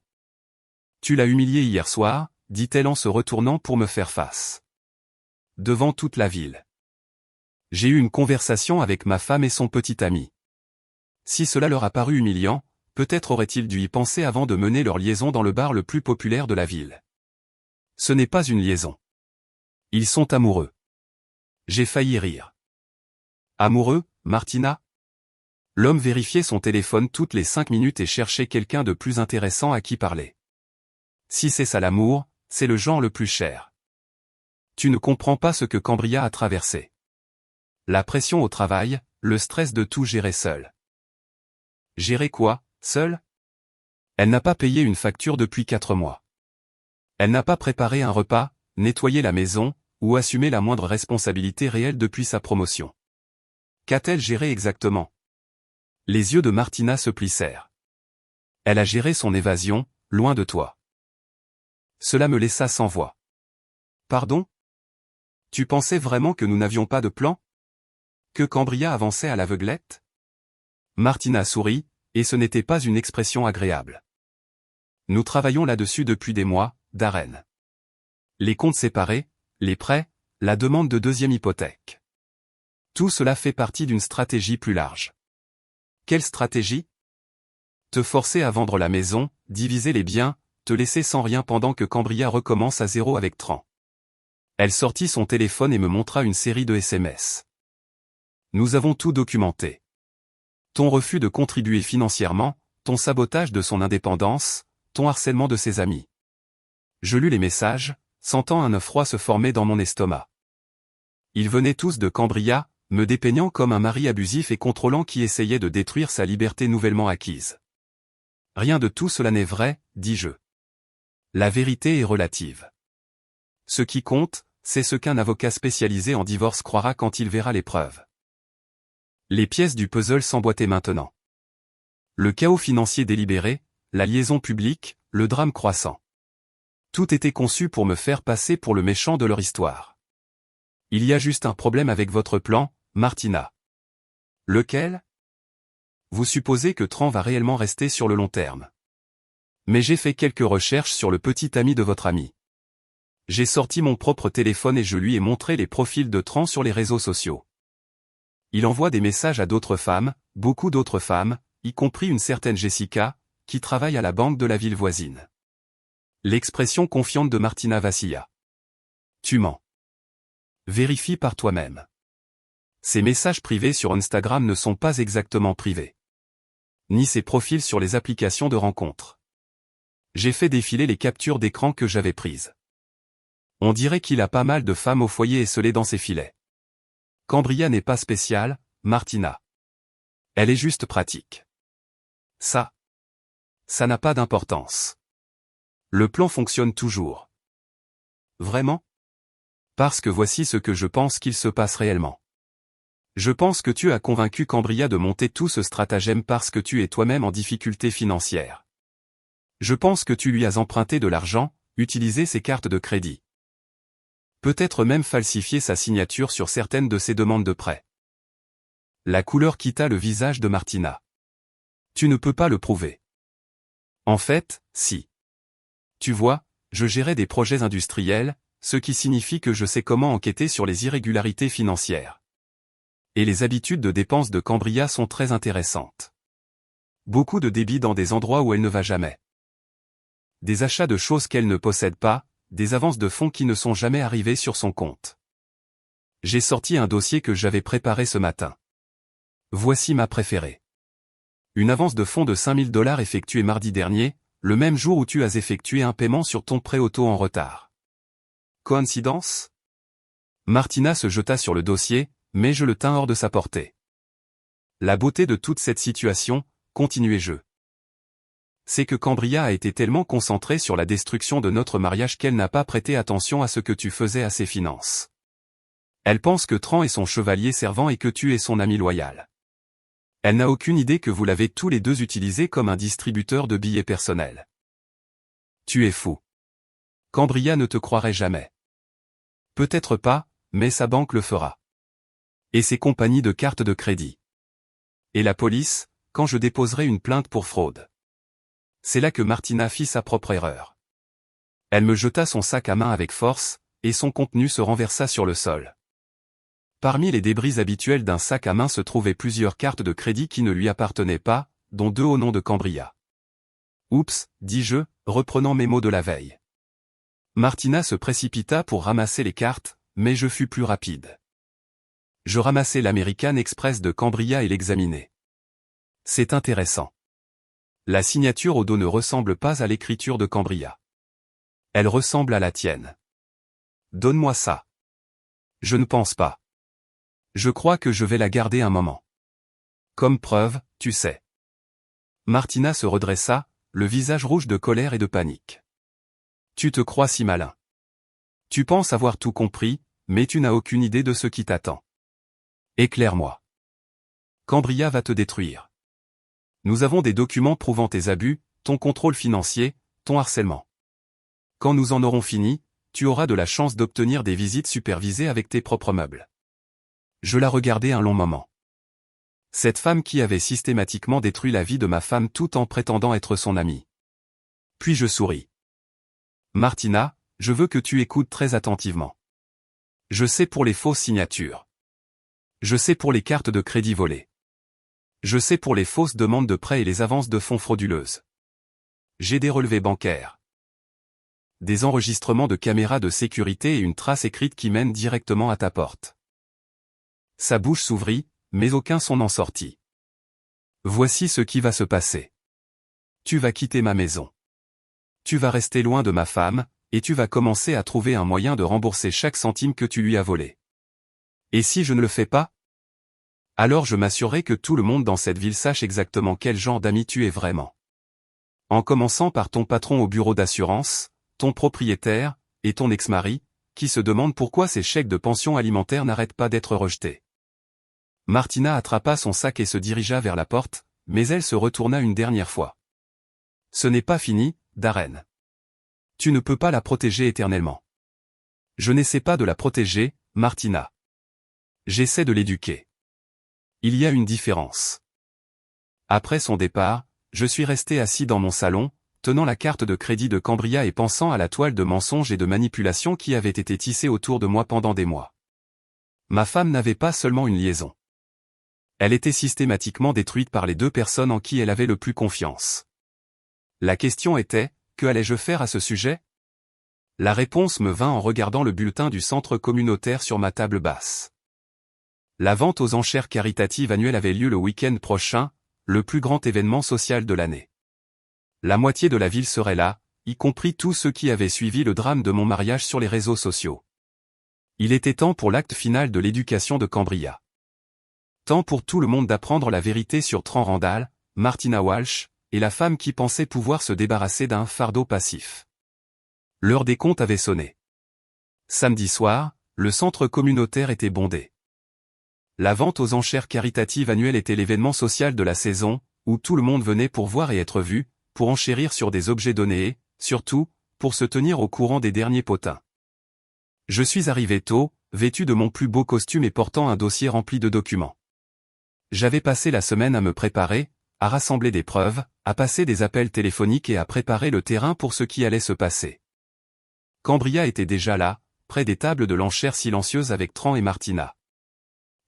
Tu l'as humiliée hier soir, dit-elle en se retournant pour me faire face. Devant toute la ville. J'ai eu une conversation avec ma femme et son petit ami. Si cela leur a paru humiliant, peut-être auraient-ils dû y penser avant de mener leur liaison dans le bar le plus populaire de la ville. Ce n'est pas une liaison. Ils sont amoureux. J'ai failli rire. Amoureux, Martina? L'homme vérifiait son téléphone toutes les 5 minutes et cherchait quelqu'un de plus intéressant à qui parler. Si c'est ça l'amour, c'est le genre le plus cher. Tu ne comprends pas ce que Cambria a traversé. La pression au travail, le stress de tout gérer seul. Gérer quoi, seul? Elle n'a pas payé une facture depuis 4 mois. Elle n'a pas préparé un repas, nettoyé la maison, ou assumé la moindre responsabilité réelle depuis sa promotion. Qu'a-t-elle géré exactement? Les yeux de Martina se plissèrent. Elle a géré son évasion, loin de toi. Cela me laissa sans voix. Pardon? Tu pensais vraiment que nous n'avions pas de plan? Que Cambria avançait à l'aveuglette? Martina sourit, et ce n'était pas une expression agréable. Nous travaillons là-dessus depuis des mois, Darren. Les comptes séparés, les prêts, la demande de deuxième hypothèque. Tout cela fait partie d'une stratégie plus large. Quelle stratégie? Te forcer à vendre la maison, diviser les biens, te laisser sans rien pendant que Cambria recommence à zéro avec Tran. Elle sortit son téléphone et me montra une série de SMS. Nous avons tout documenté. Ton refus de contribuer financièrement, ton sabotage de son indépendance, ton harcèlement de ses amis. Je lus les messages, sentant un œuf froid se former dans mon estomac. Ils venaient tous de Cambria, me dépeignant comme un mari abusif et contrôlant qui essayait de détruire sa liberté nouvellement acquise. Rien de tout cela n'est vrai, dis-je. La vérité est relative. Ce qui compte, c'est ce qu'un avocat spécialisé en divorce croira quand il verra les preuves. Les pièces du puzzle s'emboîtaient maintenant. Le chaos financier délibéré, la liaison publique, le drame croissant. Tout était conçu pour me faire passer pour le méchant de leur histoire. Il y a juste un problème avec votre plan, Martina. Lequel? Vous supposez que Tran va réellement rester sur le long terme. Mais j'ai fait quelques recherches sur le petit ami de votre ami. J'ai sorti mon propre téléphone et je lui ai montré les profils de Tran sur les réseaux sociaux. Il envoie des messages à d'autres femmes, beaucoup d'autres femmes, y compris une certaine Jessica, qui travaille à la banque de la ville voisine. L'expression confiante de Martina vacilla. Tu mens. Vérifie par toi-même. Ces messages privés sur Instagram ne sont pas exactement privés. Ni ses profils sur les applications de rencontres. J'ai fait défiler les captures d'écran que j'avais prises. On dirait qu'il a pas mal de femmes au foyer esselées dans ses filets. Cambria n'est pas spéciale, Martina. Elle est juste pratique. Ça n'a pas d'importance. Le plan fonctionne toujours. Vraiment? Parce que voici ce que je pense qu'il se passe réellement. Je pense que tu as convaincu Cambria de monter tout ce stratagème parce que tu es toi-même en difficulté financière. Je pense que tu lui as emprunté de l'argent, utilisé ses cartes de crédit. Peut-être même falsifié sa signature sur certaines de ses demandes de prêt. La couleur quitta le visage de Martina. Tu ne peux pas le prouver. En fait, si. Tu vois, je gérais des projets industriels, ce qui signifie que je sais comment enquêter sur les irrégularités financières. Et les habitudes de dépenses de Cambria sont très intéressantes. Beaucoup de débits dans des endroits où elle ne va jamais. Des achats de choses qu'elle ne possède pas, des avances de fonds qui ne sont jamais arrivées sur son compte. J'ai sorti un dossier que j'avais préparé ce matin. Voici ma préférée. Une avance de fonds de $5000 effectuée mardi dernier, le même jour où tu as effectué un paiement sur ton prêt auto en retard. Coïncidence? Martina se jeta sur le dossier, mais je le tins hors de sa portée. La beauté de toute cette situation, continuai-je. C'est que Cambria a été tellement concentrée sur la destruction de notre mariage qu'elle n'a pas prêté attention à ce que tu faisais à ses finances. Elle pense que Tran est son chevalier servant et que tu es son ami loyal. Elle n'a aucune idée que vous l'avez tous les deux utilisé comme un distributeur de billets personnels. Tu es fou. Cambria ne te croirait jamais. Peut-être pas, mais sa banque le fera. Et ses compagnies de cartes de crédit. Et la police, quand je déposerai une plainte pour fraude. C'est là que Martina fit sa propre erreur. Elle me jeta son sac à main avec force, et son contenu se renversa sur le sol. Parmi les débris habituels d'un sac à main se trouvaient plusieurs cartes de crédit qui ne lui appartenaient pas, dont 2 au nom de Cambria. Oups, dis-je, reprenant mes mots de la veille. Martina se précipita pour ramasser les cartes, mais je fus plus rapide. Je ramassai l'American Express de Cambria et l'examinai. C'est intéressant. La signature au dos ne ressemble pas à l'écriture de Cambria. Elle ressemble à la tienne. Donne-moi ça. Je ne pense pas. Je crois que je vais la garder un moment. Comme preuve, tu sais. Martina se redressa, le visage rouge de colère et de panique. Tu te crois si malin. Tu penses avoir tout compris, mais tu n'as aucune idée de ce qui t'attend. Éclaire-moi. Cambria va te détruire. Nous avons des documents prouvant tes abus, ton contrôle financier, ton harcèlement. Quand nous en aurons fini, tu auras de la chance d'obtenir des visites supervisées avec tes propres meubles. Je la regardais un long moment. Cette femme qui avait systématiquement détruit la vie de ma femme tout en prétendant être son amie. Puis je souris. Martina, je veux que tu écoutes très attentivement. Je sais pour les fausses signatures. Je sais pour les cartes de crédit volées. Je sais pour les fausses demandes de prêt et les avances de fonds frauduleuses. J'ai des relevés bancaires. Des enregistrements de caméras de sécurité et une trace écrite qui mène directement à ta porte. Sa bouche s'ouvrit, mais aucun son n'en sortit. Voici ce qui va se passer. Tu vas quitter ma maison. Tu vas rester loin de ma femme, et tu vas commencer à trouver un moyen de rembourser chaque centime que tu lui as volé. Et si je ne le fais pas? Alors je m'assurerai que tout le monde dans cette ville sache exactement quel genre d'ami tu es vraiment. En commençant par ton patron au bureau d'assurance, ton propriétaire, et ton ex-mari, qui se demande pourquoi ces chèques de pension alimentaire n'arrêtent pas d'être rejetés. Martina attrapa son sac et se dirigea vers la porte, mais elle se retourna une dernière fois. Ce n'est pas fini, Darren. Tu ne peux pas la protéger éternellement. Je n'essaie pas de la protéger, Martina. J'essaie de l'éduquer. Il y a une différence. Après son départ, je suis resté assis dans mon salon, tenant la carte de crédit de Cambria et pensant à la toile de mensonges et de manipulations qui avait été tissée autour de moi pendant des mois. Ma femme n'avait pas seulement une liaison. Elle était systématiquement détruite par les deux personnes en qui elle avait le plus confiance. La question était, que allais-je faire à ce sujet? La réponse me vint en regardant le bulletin du centre communautaire sur ma table basse. La vente aux enchères caritatives annuelle avait lieu le week-end prochain, le plus grand événement social de l'année. La moitié de la ville serait là, y compris tous ceux qui avaient suivi le drame de mon mariage sur les réseaux sociaux. Il était temps pour l'acte final de l'éducation de Cambria. Temps pour tout le monde d'apprendre la vérité sur Tran Randall, Martina Walsh, et la femme qui pensait pouvoir se débarrasser d'un fardeau passif. L'heure des comptes avait sonné. Samedi soir, le centre communautaire était bondé. La vente aux enchères caritatives annuelle était l'événement social de la saison, où tout le monde venait pour voir et être vu, pour enchérir sur des objets donnés et, surtout, pour se tenir au courant des derniers potins. Je suis arrivé tôt, vêtu de mon plus beau costume et portant un dossier rempli de documents. J'avais passé la semaine à me préparer, à rassembler des preuves, à passer des appels téléphoniques et à préparer le terrain pour ce qui allait se passer. Cambria était déjà là, près des tables de l'enchère silencieuse avec Tran et Martina.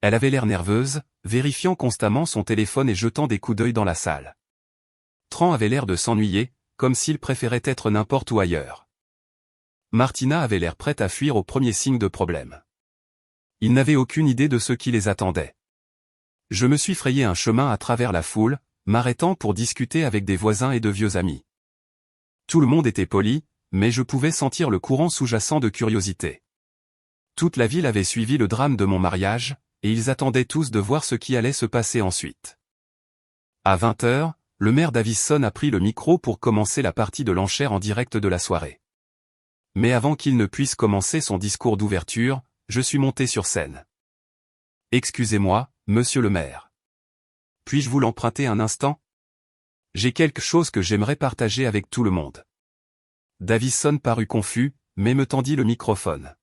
Elle avait l'air nerveuse, vérifiant constamment son téléphone et jetant des coups d'œil dans la salle. Tran avait l'air de s'ennuyer, comme s'il préférait être n'importe où ailleurs. Martina avait l'air prête à fuir au premier signe de problème. Il n'avait aucune idée de ce qui les attendait. Je me suis frayé un chemin à travers la foule, m'arrêtant pour discuter avec des voisins et de vieux amis. Tout le monde était poli, mais je pouvais sentir le courant sous-jacent de curiosité. Toute la ville avait suivi le drame de mon mariage, et ils attendaient tous de voir ce qui allait se passer ensuite. À 20h, le maire Davison a pris le micro pour commencer la partie de l'enchère en direct de la soirée. Mais avant qu'il ne puisse commencer son discours d'ouverture, je suis monté sur scène. « Excusez-moi, monsieur le maire. Puis-je vous l'emprunter un instant? J'ai quelque chose que j'aimerais partager avec tout le monde. » Davison parut confus, mais me tendit le microphone.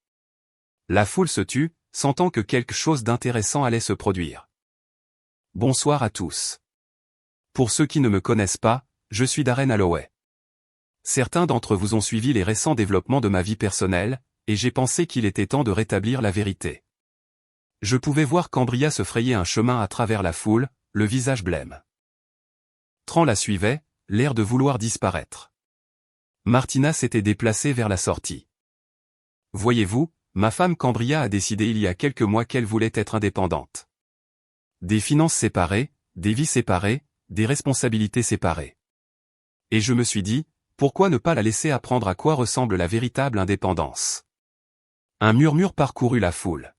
La foule se tut, sentant que quelque chose d'intéressant allait se produire. Bonsoir à tous. Pour ceux qui ne me connaissent pas, je suis Darren Holloway. Certains d'entre vous ont suivi les récents développements de ma vie personnelle, et j'ai pensé qu'il était temps de rétablir la vérité. Je pouvais voir Cambria se frayer un chemin à travers la foule, le visage blême. Tran la suivait, l'air de vouloir disparaître. Martina s'était déplacée vers la sortie. Voyez-vous, ma femme Cambria a décidé il y a quelques mois qu'elle voulait être indépendante. Des finances séparées, des vies séparées, des responsabilités séparées. Et je me suis dit, pourquoi ne pas la laisser apprendre à quoi ressemble la véritable indépendance? Un murmure parcourut la foule.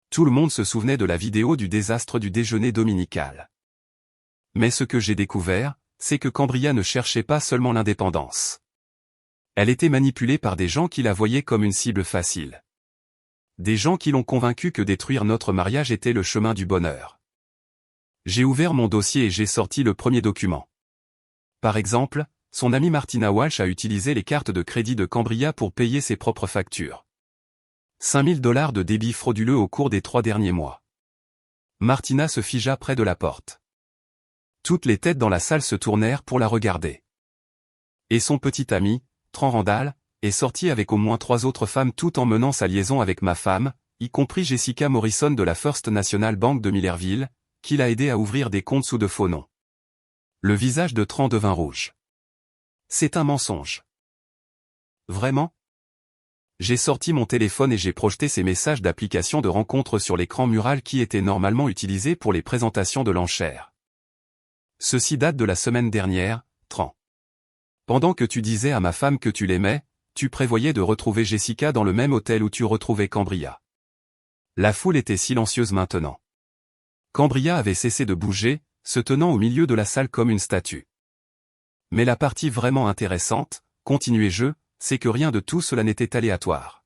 Tout le monde se souvenait de la vidéo du désastre du déjeuner dominical. Mais ce que j'ai découvert, c'est que Cambria ne cherchait pas seulement l'indépendance. Elle était manipulée par des gens qui la voyaient comme une cible facile. Des gens qui l'ont convaincue que détruire notre mariage était le chemin du bonheur. J'ai ouvert mon dossier et j'ai sorti le premier document. Par exemple, son amie Martina Walsh a utilisé les cartes de crédit de Cambria pour payer ses propres factures. 5 000 $ de débit frauduleux au cours des 3 derniers mois. Martina se figea près de la porte. Toutes les têtes dans la salle se tournèrent pour la regarder. Et son petit ami, Tran Randall, est sorti avec au moins 3 autres femmes tout en menant sa liaison avec ma femme, y compris Jessica Morrison de la First National Bank de Millerville, qui l'a aidé à ouvrir des comptes sous de faux noms. Le visage de Tran devint rouge. C'est un mensonge. Vraiment? J'ai sorti mon téléphone et j'ai projeté ces messages d'application de rencontre sur l'écran mural qui étaient normalement utilisés pour les présentations de l'enchère. Ceci date de la semaine dernière, Tran. Pendant que tu disais à ma femme que tu l'aimais, tu prévoyais de retrouver Jessica dans le même hôtel où tu retrouvais Cambria. La foule était silencieuse maintenant. Cambria avait cessé de bouger, se tenant au milieu de la salle comme une statue. Mais la partie vraiment intéressante, continuai-je, c'est que rien de tout cela n'était aléatoire.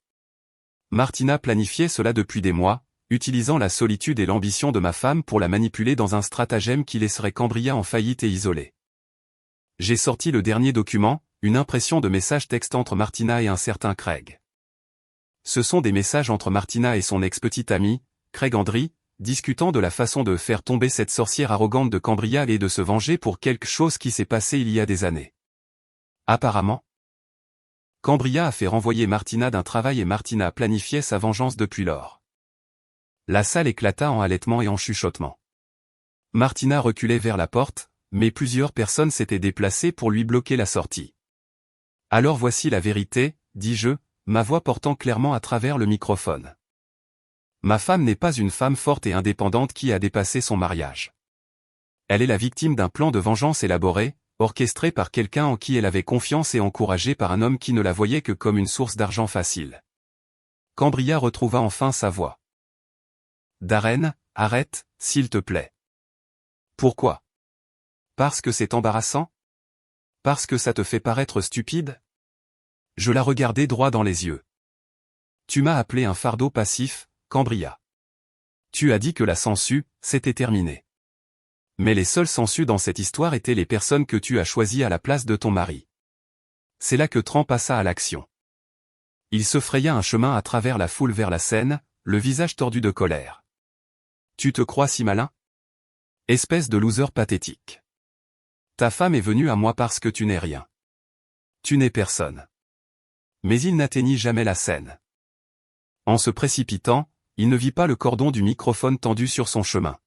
Martina planifiait cela depuis des mois, utilisant la solitude et l'ambition de ma femme pour la manipuler dans un stratagème qui laisserait Cambria en faillite et isolée. J'ai sorti le dernier document, une impression de message texte entre Martina et un certain Craig. Ce sont des messages entre Martina et son ex-petit ami, Craig Andry, discutant de la façon de faire tomber cette sorcière arrogante de Cambria et de se venger pour quelque chose qui s'est passé il y a des années. Apparemment, Cambria a fait renvoyer Martina d'un travail et Martina planifiait sa vengeance depuis lors. La salle éclata en halètements et en chuchotements. Martina reculait vers la porte, mais plusieurs personnes s'étaient déplacées pour lui bloquer la sortie. Alors voici la vérité, dis-je, ma voix portant clairement à travers le microphone. Ma femme n'est pas une femme forte et indépendante qui a dépassé son mariage. Elle est la victime d'un plan de vengeance élaboré, orchestré par quelqu'un en qui elle avait confiance et encouragé par un homme qui ne la voyait que comme une source d'argent facile. Cambria retrouva enfin sa voix. Darren, arrête, s'il te plaît. Pourquoi? Parce que c'est embarrassant? Parce que ça te fait paraître stupide? Je la regardai droit dans les yeux. Tu m'as appelé un fardeau passif, Cambria. Tu as dit que la sangsue, c'était terminé. Mais les seuls sangsues dans cette histoire étaient les personnes que tu as choisies à la place de ton mari. C'est là que Tran passa à l'action. Il se fraya un chemin à travers la foule vers la scène, le visage tordu de colère. Tu te crois si malin? Espèce de loser pathétique. Ta femme est venue à moi parce que tu n'es rien. Tu n'es personne. Mais il n'atteignit jamais la scène. En se précipitant, il ne vit pas le cordon du microphone tendu sur son chemin.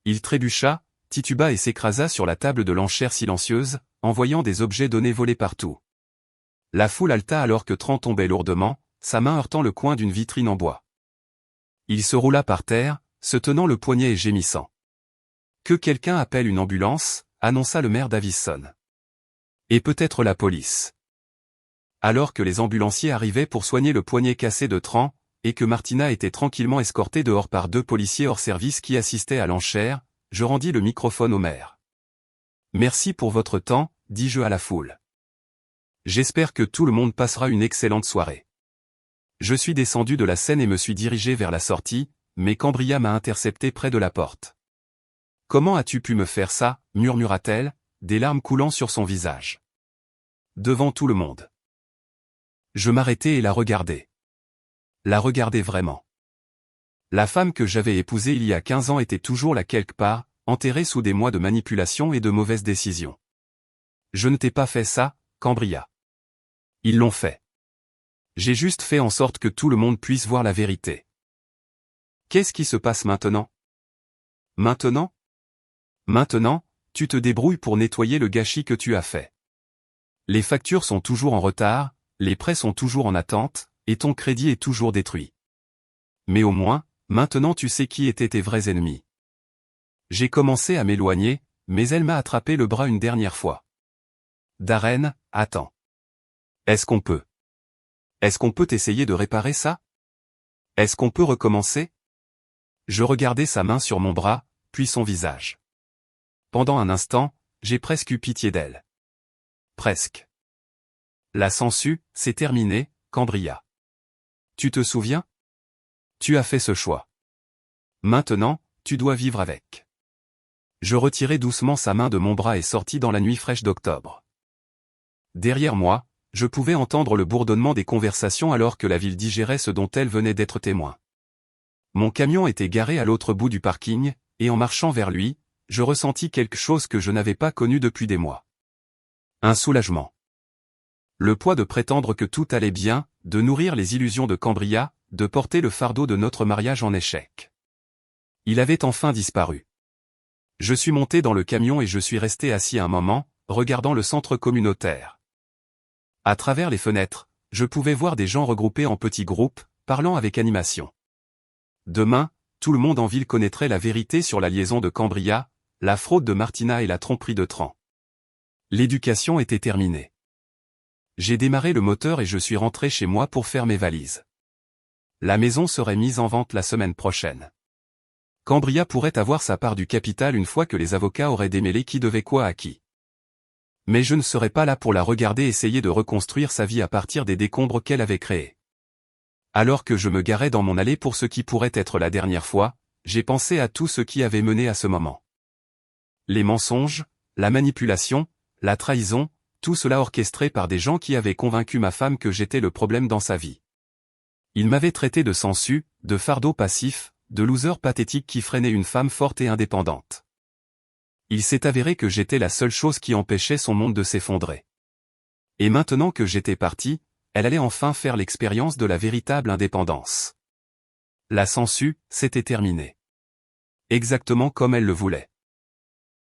Il trébucha, tituba et s'écrasa sur la table de l'enchère silencieuse, en voyant des objets donnés voler partout. La foule haleta alors que Tran tombait lourdement, sa main heurtant le coin d'une vitrine en bois. Il se roula par terre, se tenant le poignet et gémissant. Que quelqu'un appelle une ambulance, annonça le maire Davison. Et peut-être la police. Alors que les ambulanciers arrivaient pour soigner le poignet cassé de Tran, et que Martina était tranquillement escortée dehors par 2 policiers hors service qui assistaient à l'enchère, je rendis le microphone au maire. Merci pour votre temps, dis-je à la foule. J'espère que tout le monde passera une excellente soirée. Je suis descendu de la scène et me suis dirigé vers la sortie, mais Cambria m'a intercepté près de la porte. Comment as-tu pu me faire ça, murmura-t-elle, des larmes coulant sur son visage. Devant tout le monde. Je m'arrêtai et la regardai. La regardai vraiment. La femme que j'avais épousée il y a 15 ans était toujours là quelque part, enterrée sous des mois de manipulation et de mauvaises décisions. Je ne t'ai pas fait ça, Cambria. Ils l'ont fait. J'ai juste fait en sorte que tout le monde puisse voir la vérité. Qu'est-ce qui se passe maintenant? Maintenant? Maintenant, tu te débrouilles pour nettoyer le gâchis que tu as fait. Les factures sont toujours en retard, les prêts sont toujours en attente, et ton crédit est toujours détruit. Mais au moins, maintenant tu sais qui étaient tes vrais ennemis. J'ai commencé à m'éloigner, mais elle m'a attrapé le bras une dernière fois. Darren, attends. Est-ce qu'on peut essayer de réparer ça? Est-ce qu'on peut recommencer? Je regardai sa main sur mon bras, puis son visage. Pendant un instant, j'ai presque eu pitié d'elle. Presque. La sangsue, c'est terminé, Cambria. Tu te souviens? Tu as fait ce choix. Maintenant, tu dois vivre avec. Je retirai doucement sa main de mon bras et sortis dans la nuit fraîche d'octobre. Derrière moi, je pouvais entendre le bourdonnement des conversations alors que la ville digérait ce dont elle venait d'être témoin. Mon camion était garé à l'autre bout du parking, et en marchant vers lui, je ressentis quelque chose que je n'avais pas connu depuis des mois. Un soulagement. Le poids de prétendre que tout allait bien, de nourrir les illusions de Cambria, de porter le fardeau de notre mariage en échec. Il avait enfin disparu. Je suis monté dans le camion et je suis resté assis un moment, regardant le centre communautaire. À travers les fenêtres, je pouvais voir des gens regroupés en petits groupes, parlant avec animation. Demain, tout le monde en ville connaîtrait la vérité sur la liaison de Cambria, la fraude de Martina et la tromperie de Tran. L'éducation était terminée. J'ai démarré le moteur et je suis rentré chez moi pour faire mes valises. La maison serait mise en vente la semaine prochaine. Cambria pourrait avoir sa part du capital une fois que les avocats auraient démêlé qui devait quoi à qui. Mais je ne serais pas là pour la regarder essayer de reconstruire sa vie à partir des décombres qu'elle avait créés. Alors que je me garais dans mon allée pour ce qui pourrait être la dernière fois, j'ai pensé à tout ce qui avait mené à ce moment. Les mensonges, la manipulation, la trahison, tout cela orchestré par des gens qui avaient convaincu ma femme que j'étais le problème dans sa vie. Ils m'avaient traité de sensu, de fardeau passif, de loser pathétique qui freinait une femme forte et indépendante. Il s'est avéré que j'étais la seule chose qui empêchait son monde de s'effondrer. Et maintenant que j'étais parti, elle allait enfin faire l'expérience de la véritable indépendance. La sensu, c'était terminé. Exactement comme elle le voulait.